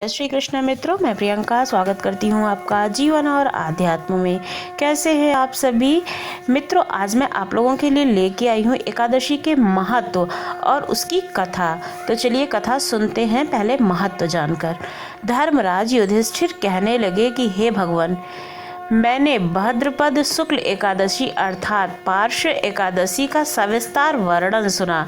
जय श्री कृष्ण मित्रों, मैं प्रियंका स्वागत करती हूँ आपका जीवन और आध्यात्म में। कैसे हैं आप सभी मित्रों? आज मैं आप लोगों के लिए लेके आई हूँ एकादशी के महत्व और उसकी कथा। तो चलिए कथा सुनते हैं, पहले महत्व जानकर। धर्मराज युधिष्ठिर कहने लगे कि हे भगवान, मैंने भाद्रपद शुक्ल एकादशी अर्थात पार्श्व एकादशी का सविस्तार वर्णन सुना।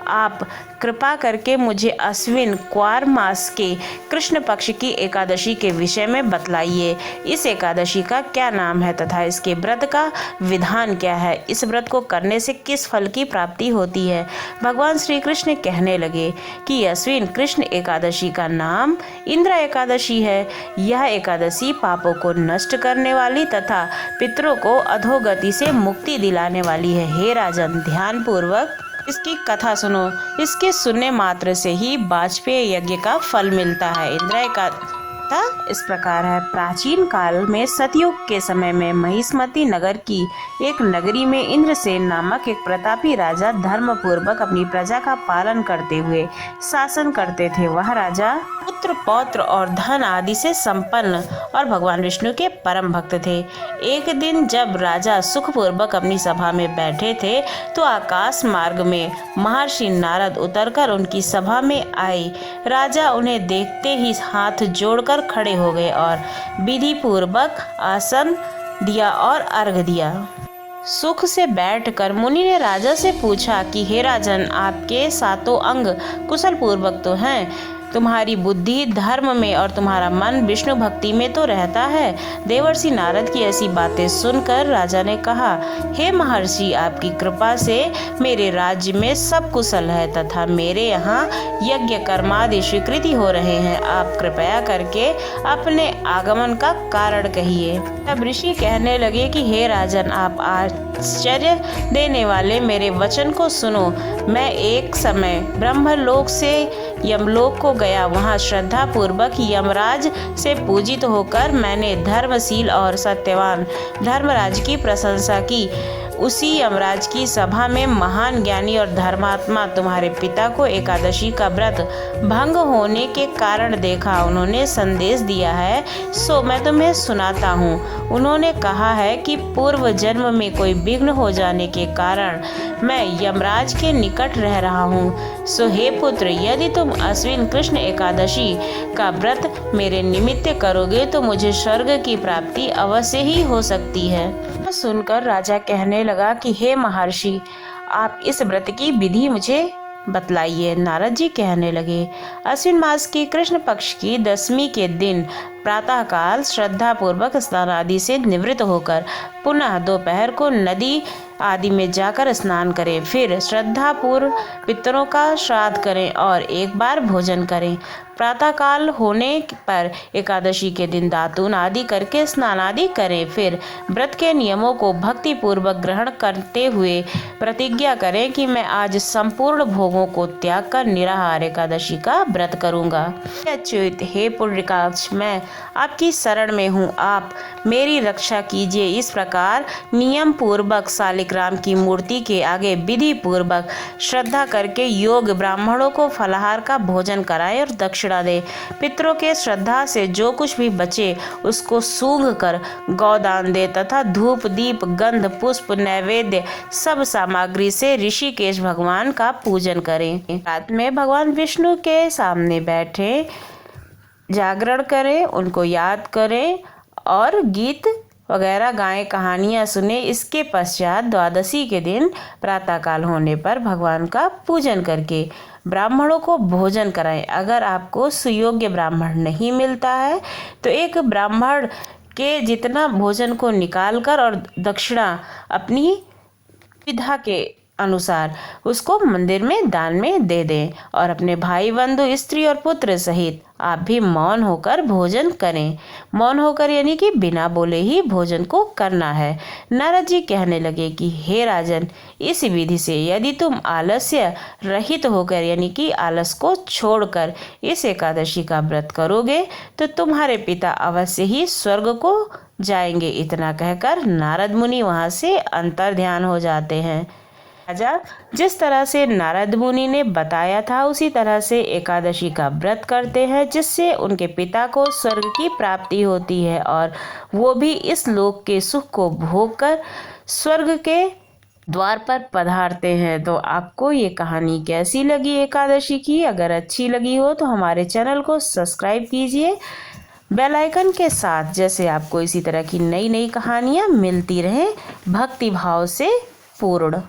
आप कृपा करके मुझे अश्विन क्वार मास के कृष्ण पक्ष की एकादशी के विषय में बतलाइए। इस एकादशी का क्या नाम है तथा इसके व्रत का विधान क्या है? इस व्रत को करने से किस फल की प्राप्ति होती है? भगवान श्री कृष्ण कहने लगे कि अश्विन कृष्ण एकादशी का नाम इंद्र एकादशी है। यह एकादशी पापों को नष्ट करने वाली तथा पितरों को अधोगति से मुक्ति दिलाने वाली है। हे राजन, ध्यान पूर्वक इसकी कथा सुनो। इसके सुनने मात्र से ही वाजपेय यज्ञ का फल मिलता है। इंद्र एकादशी इस प्रकार है। प्राचीन काल में सतयुग के समय में महिष्मती नगर की एक नगरी में इंद्रसेन नामक एक प्रतापी राजा धर्म पूर्वक अपनी प्रजा का पालन करते हुए शासन करते थे। वह राजा पुत्र पौत्र और धन आदि से संपन्न और भगवान विष्णु के परम भक्त थे। एक दिन जब राजा सुखपूर्वक अपनी सभा में बैठे थे तो आकाश मार्ग में महर्षि नारद उतरकर उनकी सभा में आए। राजा उन्हें देखते ही हाथ जोड़कर खड़े हो गए और विधि पूर्वक आसन दिया और अर्घ दिया। सुख से बैठकर मुनि ने राजा से पूछा कि हे राजन, आपके सातों अंग कुशल पूर्वक तो हैं, तुम्हारी बुद्धि धर्म में और तुम्हारा मन विष्णु भक्ति में तो रहता है। देवर्षि नारद की ऐसी बातें सुनकर राजा ने कहा, हे महर्षि, आपकी कृपा से मेरे राज्य में सब कुशल है तथा मेरे यहाँ यज्ञ कर्मादि स्वीकृति हो रहे हैं। आप कृपया करके अपने आगमन का कारण कहिए। तब ऋषि कहने लगे कि हे राजन, आप आश्चर्य देने वाले मेरे वचन को सुनो। मैं एक समय ब्रह्मलोक से यमलोक को गया। वहाँ श्रद्धा पूर्वक यमराज से पूजित होकर मैंने धर्मशील और सत्यवान धर्मराज की प्रशंसा की। उसी यमराज की सभा में महान ज्ञानी और धर्मात्मा तुम्हारे पिता को एकादशी का व्रत भंग होने के कारण देखा। उन्होंने संदेश दिया है, सो मैं तुम्हें सुनाता हूँ। उन्होंने कहा है कि पूर्व जन्म में कोई विघ्न हो जाने के कारण मैं यमराज के निकट रह रहा हूँ। सो हे पुत्र, यदि तुम अश्विन कृष्ण एकादशी का व्रत मेरे निमित्त करोगे तो मुझे स्वर्ग की प्राप्ति अवश्य ही हो सकती है। सुनकर राजा कहने लगा कि हे महर्षि, आप इस व्रत की विधि मुझे बतलाइए। नारद जी कहने लगे, अश्विन मास की कृष्ण पक्ष की दशमी के दिन प्रातः काल श्रद्धा पूर्वक स्नान आदि से निवृत्त होकर पुनः दोपहर को नदी आदि में जाकर स्नान करें। फिर श्रद्धा पूर्व पितरों का श्राद्ध करें और एक बार भोजन करें। प्रातः काल होने पर एकादशी के दिन दातून आदि करके स्नान आदि करें। फिर व्रत के नियमों को भक्ति पूर्वक ग्रहण करते हुए प्रतिज्ञा करें कि मैं आज संपूर्ण भोगों को त्याग कर निराहार एकादशी का व्रत करूंगा। अच्युत, हे पुण्यकाक्ष, मैं आपकी शरण में हूँ, आप मेरी रक्षा कीजिए। इस प्रकार नियम पूर्वक शालिग्राम की मूर्ति के आगे विधि पूर्वक श्रद्धा करके योग ब्राह्मणों को फलाहार का भोजन कराए और दक्षिणा दे। पितरों के श्रद्धा से जो कुछ भी बचे उसको सूंघ कर गौदान दे तथा धूप दीप गंध पुष्प नैवेद्य सब सामग्री से ऋषिकेश भगवान का पूजन करें। रात में भगवान विष्णु के सामने बैठे जागरण करें, उनको याद करें और गीत वगैरह गाएं, कहानियाँ सुने। इसके पश्चात द्वादशी के दिन प्रातःकाल होने पर भगवान का पूजन करके ब्राह्मणों को भोजन कराएं। अगर आपको सुयोग्य ब्राह्मण नहीं मिलता है तो एक ब्राह्मण के जितना भोजन को निकाल कर और दक्षिणा अपनी विधा के अनुसार उसको मंदिर में दान में दे दें और अपने भाई बंधु स्त्री और पुत्र सहित आप भी मौन होकर भोजन करें। मौन होकर यानी कि बिना बोले ही भोजन को करना है। नारद जी कहने लगे कि हे राजन, इस विधि से यदि तुम आलस्य रहित होकर यानी कि आलस को छोड़कर इस एकादशी का व्रत करोगे तो तुम्हारे पिता अवश्य ही स्वर्ग को जाएंगे। इतना कहकर नारद मुनि वहाँ से अंतर ध्यान हो जाते हैं। राजा जिस तरह से नारद मुनि ने बताया था उसी तरह से एकादशी का व्रत करते हैं, जिससे उनके पिता को स्वर्ग की प्राप्ति होती है और वो भी इस लोक के सुख को भोग कर स्वर्ग के द्वार पर पधारते हैं। तो आपको ये कहानी कैसी लगी एकादशी की? अगर अच्छी लगी हो तो हमारे चैनल को सब्सक्राइब कीजिए बेल आइकन के साथ, जैसे आपको इसी तरह की नई नई कहानियाँ मिलती रहें भक्ति भाव से पूर्ण।